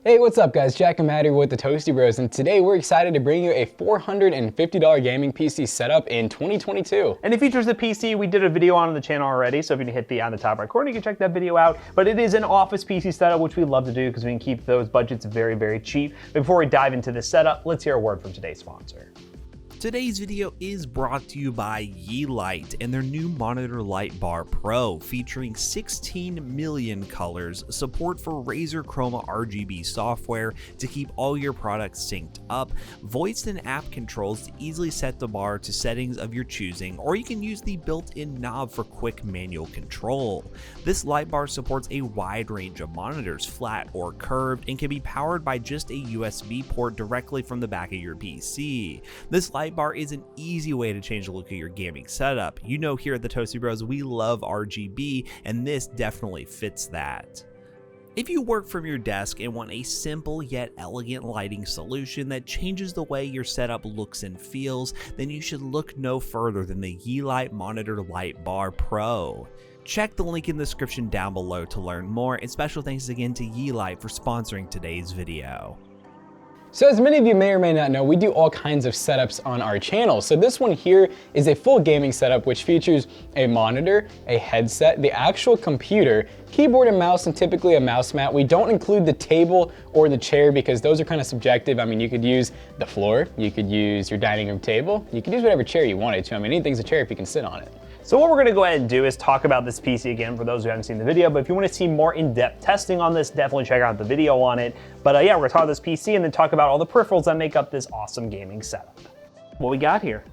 Hey, what's up guys? Jack and Matt here with the Toasty Bros, and today we're excited to bring you a $450 gaming PC setup in 2022. And it features the PC we did a video on the channel already, so if you hit the on the top right corner, you can check that video out. But it is an office PC setup, which we love to do because we can keep those budgets very, very cheap. But before we dive into this setup, let's hear a word from today's sponsor. Today's video is brought to you by Yeelight and their new Monitor Light Bar Pro, featuring 16 million colors, support for Razer Chroma RGB software to keep all your products synced up, voice and app controls to easily set the bar to settings of your choosing, or you can use the built-in knob for quick manual control. This light bar supports a wide range of monitors, flat or curved, and can be powered by just a USB port directly from the back of your PC. This light bar is an easy way to change the look of your gaming setup. You know, here at the Toasty Bros, we love RGB, and this definitely fits that. If you work from your desk and want a simple yet elegant lighting solution that changes the way your setup looks and feels, then you should look no further than the Yeelight Monitor Light Bar Pro. Check the link in the description down below to learn more, and special thanks again to Yeelight for sponsoring today's video. So as many of you may or may not know, we do all kinds of setups on our channel. So this one here is a full gaming setup which features a monitor, a headset, the actual computer, keyboard and mouse, and typically a mouse mat. We don't include the table or the chair because those are kind of subjective. I mean, you could use the floor, you could use your dining room table, you could use whatever chair you wanted to. I mean, anything's a chair if you can sit on it. So what we're gonna go ahead and do is talk about this PC again for those who haven't seen the video, but if you wanna see more in-depth testing on this, definitely check out the video on it. But yeah, we're gonna talk about this PC and then talk about all the peripherals that make up this awesome gaming setup. What we got here?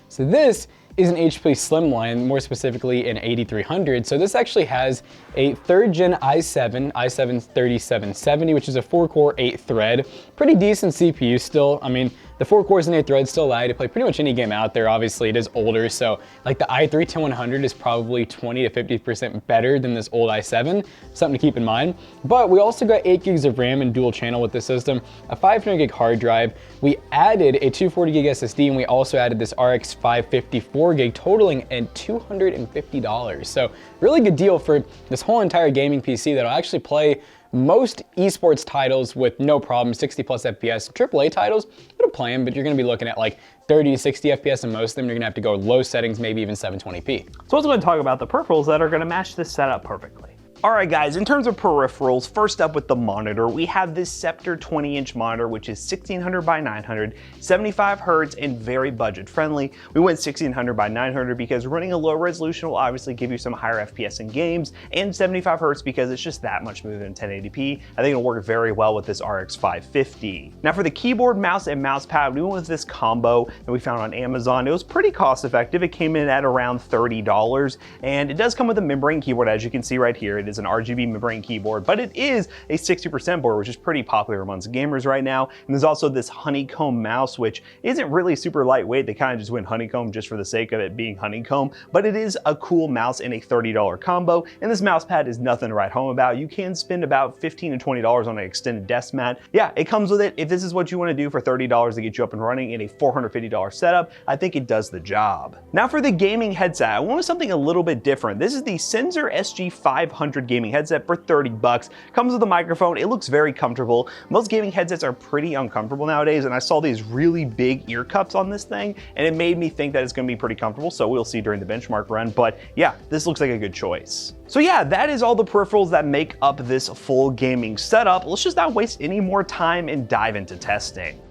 So this is an HP Slimline, more specifically an 8300. So this actually has a 3rd gen i7 3770, which is a 4-core 8-thread. Pretty decent CPU still. I mean, the 4 cores and 8 threads still allow you to play pretty much any game out there. Obviously, it is older, so like the i3-10100 is probably 20 to 50% better than this old i7, something to keep in mind. But we also got 8 gigs of RAM and dual channel with the system, a 500 gig hard drive. We added a 240 gig SSD, and we also added this RX 550 4 gig, totaling at $250. So really good deal for this whole entire gaming PC that'll actually play most esports titles with no problem, 60 plus FPS. AAA titles, it'll play them, but you're gonna be looking at like 30 to 60 FPS, and most of them you're gonna have to go low settings, maybe even 720p. So let's go and talk about the peripherals that are gonna match this setup perfectly. All right guys, in terms of peripherals, first up with the monitor, we have this Scepter 20-inch monitor, which is 1600 by 900, 75 hertz, and very budget friendly. We went 1600 by 900 because running a low resolution will obviously give you some higher FPS in games, and 75 hertz because it's just that much smoother than 1080p. I think it'll work very well with this RX 550. Now for the keyboard, mouse, and mouse pad, we went with this combo that we found on Amazon. It was pretty cost effective. It came in at around $30, and it does come with a membrane keyboard, as you can see right here. It is an RGB membrane keyboard, but it is a 60% board, which is pretty popular amongst gamers right now. And there's also this honeycomb mouse, which isn't really super lightweight. They kind of just went honeycomb just for the sake of it being honeycomb, but it is a cool mouse in a $30 combo. And this mouse pad is nothing to write home about. You can spend about $15 to $20 on an extended desk mat. Yeah, it comes with it. If this is what you want to do for $30 to get you up and running in a $450 setup, I think it does the job. Now for the gaming headset, I went with something a little bit different. This is the Sennheiser SG500 gaming headset for 30 bucks. Comes with a microphone. It looks very comfortable. Most gaming headsets are pretty uncomfortable nowadays, and I saw these really big ear cups on this thing, and it made me think that it's going to be pretty comfortable, so we'll see during the benchmark run. But yeah, this looks like a good choice. So yeah, that is all the peripherals that make up this full gaming setup. Let's just not waste any more time and dive into testing.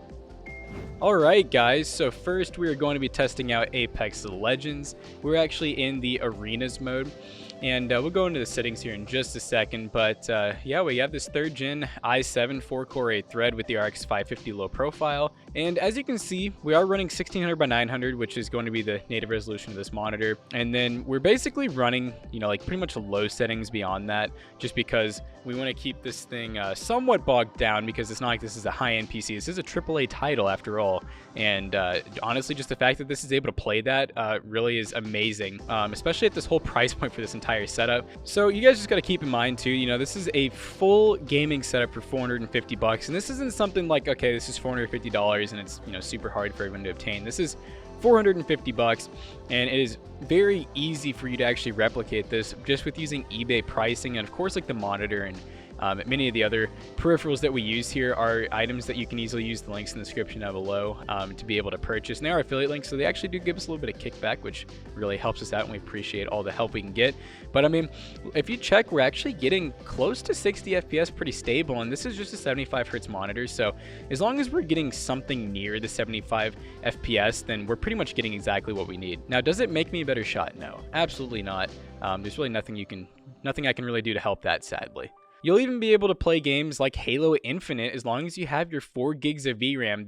Alright guys, so first we are going to be testing out Apex Legends. We're actually in the Arenas mode, and we'll go into the settings here in just a second, but yeah, we have this 3rd gen i7 4-core 8-thread with the RX 550 low profile, and as you can see, we are running 1600 by 900, which is going to be the native resolution of this monitor, and then we're basically running, you know, like pretty much low settings beyond that, just because we want to keep this thing somewhat bogged down, because it's not like this is a high-end PC. This is a AAA title after all, and honestly, just the fact that this is able to play that really is amazing, especially at this whole price point for this entire setup. So you guys just got to keep in mind too, you know, this is a full gaming setup for 450 bucks, and this isn't something like, okay, this is $450 and it's, you know, super hard for everyone to obtain. This is 450 bucks, and it is very easy for you to actually replicate this just with using eBay pricing, and of course like the monitor and Many of the other peripherals that we use here are items that you can easily use the links in the description down below to be able to purchase. And they are affiliate links, so they actually do give us a little bit of kickback, which really helps us out, and we appreciate all the help we can get. But I mean, if you check, we're actually getting close to 60 FPS pretty stable, and this is just a 75 hertz monitor. So as long as we're getting something near the 75 FPS, then we're pretty much getting exactly what we need. Now, does it make me a better shot? No, absolutely not. There's really nothing I can really do to help that, sadly. You'll even be able to play games like Halo Infinite as long as you have your 4 gigs of VRAM.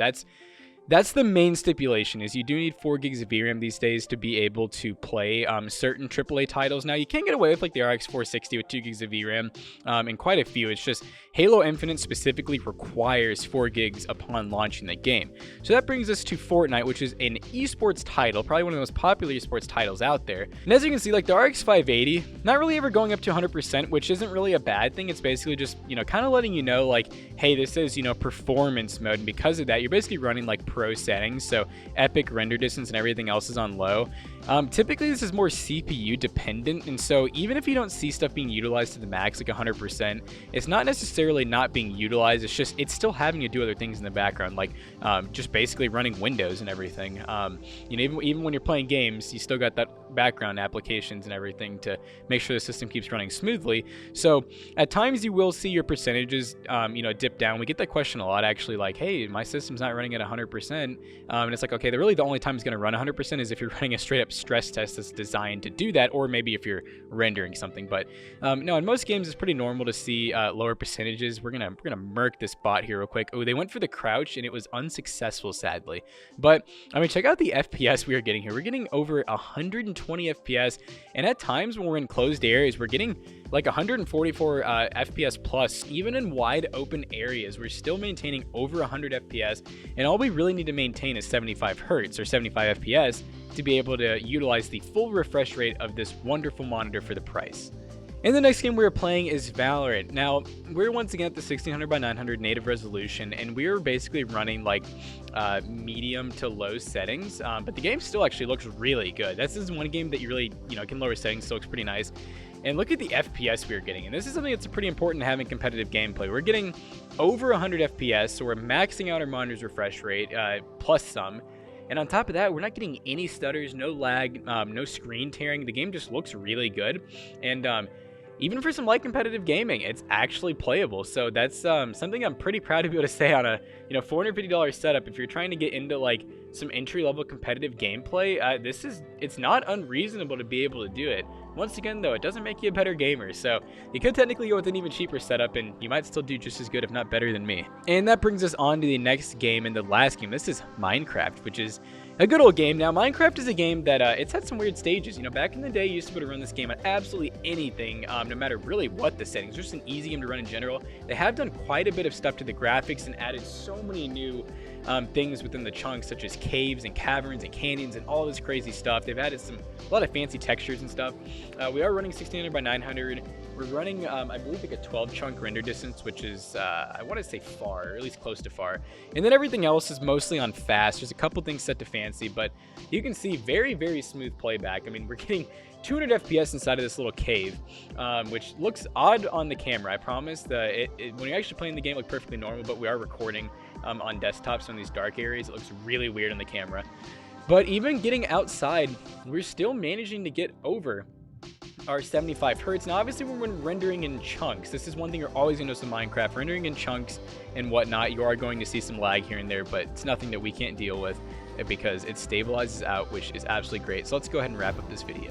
That's the main stipulation, is you do need 4 gigs of VRAM these days to be able to play certain AAA titles. Now, you can get away with like the RX 460 with 2 gigs of VRAM and quite a few. It's just Halo Infinite specifically requires 4 gigs upon launching the game. So that brings us to Fortnite, which is an esports title, probably one of the most popular esports titles out there. And as you can see, like the RX 580, not really ever going up to 100%, which isn't really a bad thing. It's basically just, kind of letting you know, like, hey, this is, performance mode. And because of that, you're basically running like pro settings, so epic render distance and everything else is on low. Typically this is more CPU dependent, and so even if you don't see stuff being utilized to the max like 100%, it's not necessarily not being utilized, it's still having to do other things in the background, like just basically running Windows and everything. Even when you're playing games, you still got that background applications and everything to make sure the system keeps running smoothly. So at times you will see your percentages dip down. We get that question a lot, actually, like, hey, my system's not running at 100%. And it's like, okay, the only time it's going to run 100% is if you're running a straight up stress test that's designed to do that, or maybe if you're rendering something. But no, in most games it's pretty normal to see lower percentages. We're gonna murk this bot here real quick. Oh, they went for the crouch and it was unsuccessful, sadly. But I mean, check out the FPS we are getting here. We're getting over 120 FPS, and at times when we're in closed areas, we're getting like 144 FPS plus. Even in wide open areas, we're still maintaining over 100 FPS, and all we really need to maintain is 75 hertz or 75 FPS to be able to utilize the full refresh rate of this wonderful monitor for the price. And the next game we're playing is Valorant. Now, we're once again at the 1600 by 900 native resolution, and we're basically running like medium to low settings, but the game still actually looks really good. This is one game that you really, can lower settings, still looks pretty nice. And look at the FPS we're getting, and this is something that's pretty important to have in competitive gameplay. We're getting over 100 FPS, so we're maxing out our monitor's refresh rate, plus some. And on top of that, we're not getting any stutters, no lag, no screen tearing. The game just looks really good. And even for some light competitive gaming, it's actually playable. So that's something I'm pretty proud to be able to say on a $450 setup. If you're trying to get into like some entry-level competitive gameplay, it's not unreasonable to be able to do it. Once again, though, it doesn't make you a better gamer, so you could technically go with an even cheaper setup, and you might still do just as good, if not better than me. And that brings us on to the next game and the last game. This is Minecraft, which is a good old game. Now, Minecraft is a game that it's had some weird stages. Back in the day, you used to be able to run this game on absolutely anything, no matter really what the settings. It's just an easy game to run in general. They have done quite a bit of stuff to the graphics and added so many new things within the chunks, such as caves and caverns and canyons and all this crazy stuff. They've added a lot of fancy textures and stuff. We are running 1600 by 900. We're running, I believe, like a 12 chunk render distance, which is, I want to say far, or at least close to far. And then everything else is mostly on fast. There's a couple things set to fancy, but you can see very, very smooth playback. I mean, we're getting 200 FPS inside of this little cave, which looks odd on the camera, I promise. When you're actually playing the game, it looks perfectly normal, but we are recording on desktops, so in these dark areas, it looks really weird on the camera. But even getting outside, we're still managing to get over our 75 hertz. Now, obviously, we're rendering in chunks. This is one thing you're always going to notice in Minecraft. Rendering in chunks and whatnot, you are going to see some lag here and there, but it's nothing that we can't deal with because it stabilizes out, which is absolutely great. So let's go ahead and wrap up this video.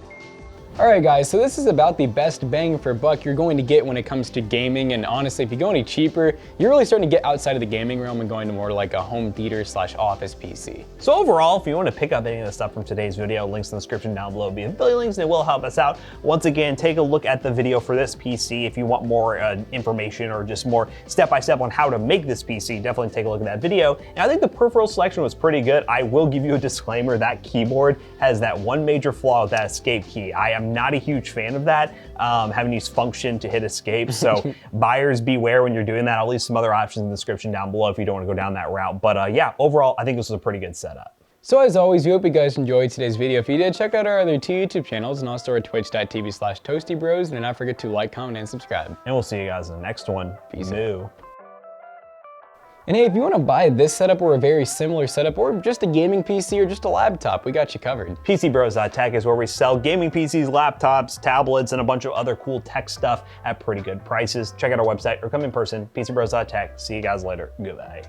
Alright guys, so this is about the best bang for buck you're going to get when it comes to gaming, and honestly, if you go any cheaper, you're really starting to get outside of the gaming realm and going to more like a home theater / office PC. So overall, if you want to pick up any of the stuff from today's video, links in the description down below will be affiliate links and it will help us out. Once again, take a look at the video for this PC. If you want more information or just more step-by-step on how to make this PC, definitely take a look at that video. And I think the peripheral selection was pretty good. I will give you a disclaimer, that keyboard has that one major flaw with that escape key. I am not a huge fan of that, having to use function to hit escape. So buyers beware when you're doing that. I'll leave some other options in the description down below if you don't want to go down that route. But yeah, overall, I think this was a pretty good setup. So as always, we hope you guys enjoyed today's video. If you did, check out our other two YouTube channels and also our twitch.tv/toastybros. And do not forget to like, comment, and subscribe. And we'll see you guys in the next one. Peace out. And hey, if you want to buy this setup or a very similar setup or just a gaming PC or just a laptop, we got you covered. PCBros.tech is where we sell gaming PCs, laptops, tablets, and a bunch of other cool tech stuff at pretty good prices. Check out our website or come in person, PCBros.tech. See you guys later. Goodbye.